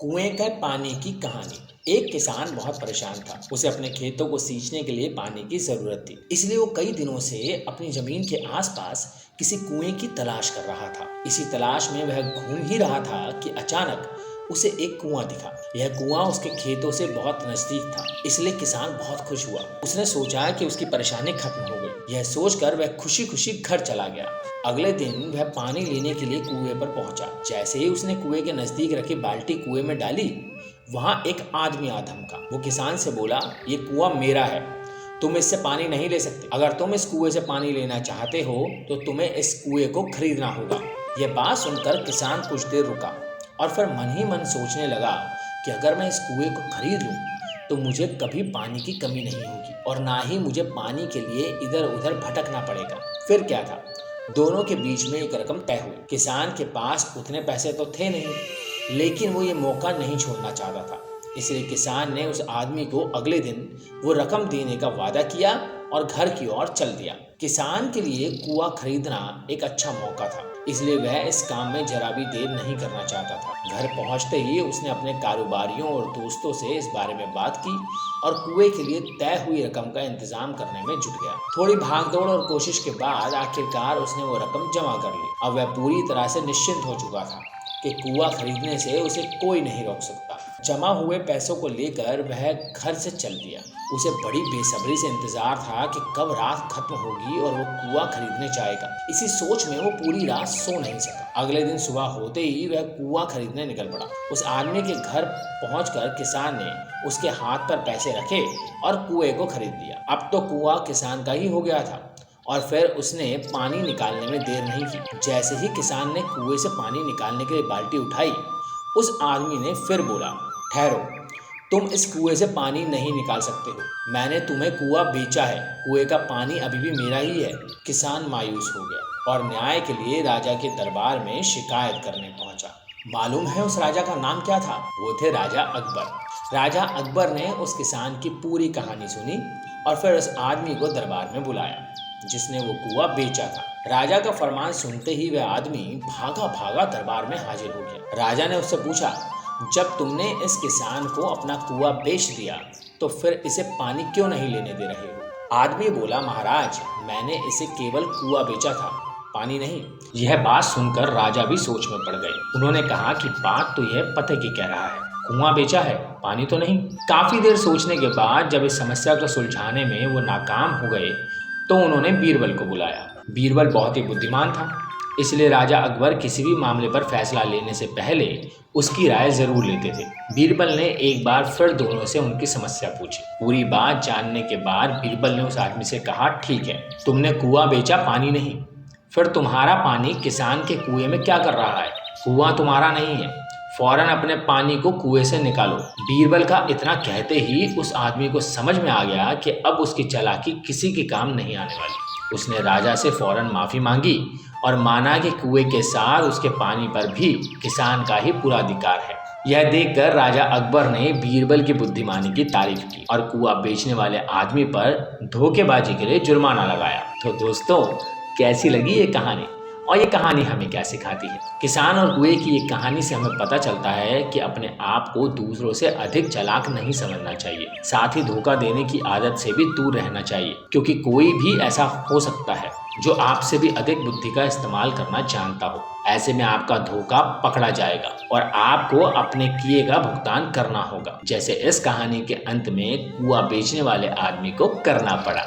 कुएं का पानी की कहानी। एक किसान बहुत परेशान था। उसे अपने खेतों को सींचने के लिए पानी की जरूरत थी, इसलिए वो कई दिनों से अपनी जमीन के आसपास किसी कुएं की तलाश कर रहा था। इसी तलाश में वह घूम ही रहा था कि अचानक उसे एक कुआं दिखा। यह कुआं उसके खेतों से बहुत नजदीक था, इसलिए किसान बहुत खुश हुआ। उसने सोचा कि उसकी परेशानी खत्म हो गई। यह सोचकर वह खुशी खुशी घर चला गया। अगले दिन वह पानी लेने के लिए कुएं पर पहुंचा। जैसे ही उसने कुएं के नजदीक रखी बाल्टी कुएं में डाली, वहां एक आदमी आ धमका। वो किसान से बोला, ये कुआं मेरा है, तुम इससे पानी नहीं ले सकते। अगर तुम इस कुएं से पानी लेना चाहते हो तो तुम्हें इस कुएं को खरीदना होगा। यह बात सुनकर किसान कुछ देर रुका और फिर मन ही मन सोचने लगा कि अगर मैं इस कुएं को खरीद लूं तो मुझे कभी पानी की कमी नहीं होगी और ना ही मुझे पानी के लिए इधर उधर भटकना पड़ेगा। फिर क्या था, दोनों के बीच में एक रकम तय हुई। किसान के पास उतने पैसे तो थे नहीं, लेकिन वो ये मौका नहीं छोड़ना चाहता था। इसलिए किसान ने उस आदमी को अगले दिन वो रकम देने का वादा किया और घर की ओर चल दिया। किसान के लिए कुआं खरीदना एक अच्छा मौका था, इसलिए वह इस काम में जरा भी देर नहीं करना चाहता था। घर पहुंचते ही उसने अपने कारोबारियों और दोस्तों से इस बारे में बात की और कुएं के लिए तय हुई रकम का इंतजाम करने में जुट गया। थोड़ी भागदौड़ और कोशिश के बाद आखिरकार उसने वो रकम जमा कर ली। अब वह पूरी तरह से निश्चिंत हो चुका था कि कुआं खरीदने से उसे कोई नहीं रोक सकता। जमा हुए पैसों को लेकर वह घर से चल दिया। उसे बड़ी बेसब्री से इंतजार था कि कब रात खत्म होगी और वो कुआं खरीदने जाएगा। इसी सोच में वो पूरी रात सो नहीं सका। अगले दिन सुबह होते ही वह कुआं खरीदने निकल पड़ा। उस आदमी के घर पहुंचकर किसान ने उसके हाथ पर पैसे रखे और कुएं को खरीद लिया। अब तो कुआं किसान का ही हो गया था और फिर उसने पानी निकालने में देर नहीं की। जैसे ही किसान ने कुएं से पानी निकालने के लिए बाल्टी उठाई, उस आदमी ने फिर बोला, ठहरो, तुम इस कुएं से पानी नहीं निकाल सकते हो। मैंने तुम्हें कुआं बेचा है, कुएं का पानी अभी भी मेरा ही है। किसान मायूस हो गया और न्याय के लिए राजा के दरबार में शिकायत करने पहुंचा। मालूम है उस राजा का नाम क्या था? वो थे राजा अकबर। राजा अकबर ने उस किसान की पूरी कहानी सुनी और फिर उस आदमी को दरबार में बुलाया जिसने वो कुआं बेचा था। राजा का फरमान सुनते ही वह आदमी भागा भागा दरबार में हाजिर हो गया। राजा ने उससे पूछा, जब तुमने इस किसान को अपना कुआं बेच दिया तो फिर इसे पानी क्यों नहीं लेने दे रहे हो? आदमी बोला, महाराज, मैंने इसे केवल कुआं बेचा था, पानी नहीं। यह बात सुनकर राजा भी सोच में पड़ गए। उन्होंने कहा कि बात तो यह पते की कह रहा है, कुआं बेचा है, पानी तो नहीं। काफी देर सोचने के बाद जब इस समस्या को सुलझाने में वो नाकाम हो गए तो उन्होंने बीरबल को बुलाया। बीरबल बहुत ही बुद्धिमान था, इसलिए राजा अकबर किसी भी मामले पर फैसला लेने से पहले उसकी राय जरूर लेते थे। बीरबल ने एक बार फिर दोनों से उनकी समस्या पूछी। पूरी बात जानने के बाद बीरबल ने उस आदमी से कहा, ठीक है, तुमने कुआं बेचा, पानी नहीं, फिर तुम्हारा पानी किसान के कुएं में क्या कर रहा है? कुआं तुम्हारा नहीं है, फौरन अपने पानी को कुएं से निकालो। बीरबल का इतना कहते ही उस आदमी को समझ में आ गया कि अब उसकी चालाकी किसी के काम नहीं आने वाली। उसने राजा से फौरन माफी मांगी और माना कि कुएं के साथ उसके पानी पर भी किसान का ही पूरा अधिकार है। यह देखकर राजा अकबर ने बीरबल की बुद्धिमानी की तारीफ की और कुआं बेचने वाले आदमी पर धोखेबाजी के लिए जुर्माना लगाया। तो दोस्तों, कैसी लगी ये कहानी और ये कहानी हमें क्या सिखाती है? किसान और कुएं की ये कहानी से हमें पता चलता है कि अपने आप को दूसरों से अधिक चालाक नहीं समझना चाहिए, साथ ही धोखा देने की आदत से भी दूर रहना चाहिए, क्योंकि कोई भी ऐसा हो सकता है जो आपसे भी अधिक बुद्धि का इस्तेमाल करना जानता हो। ऐसे में आपका धोखा पकड़ा जाएगा और आपको अपने किए का भुगतान करना होगा, जैसे इस कहानी के अंत में कुआं बेचने वाले आदमी को करना पड़ा।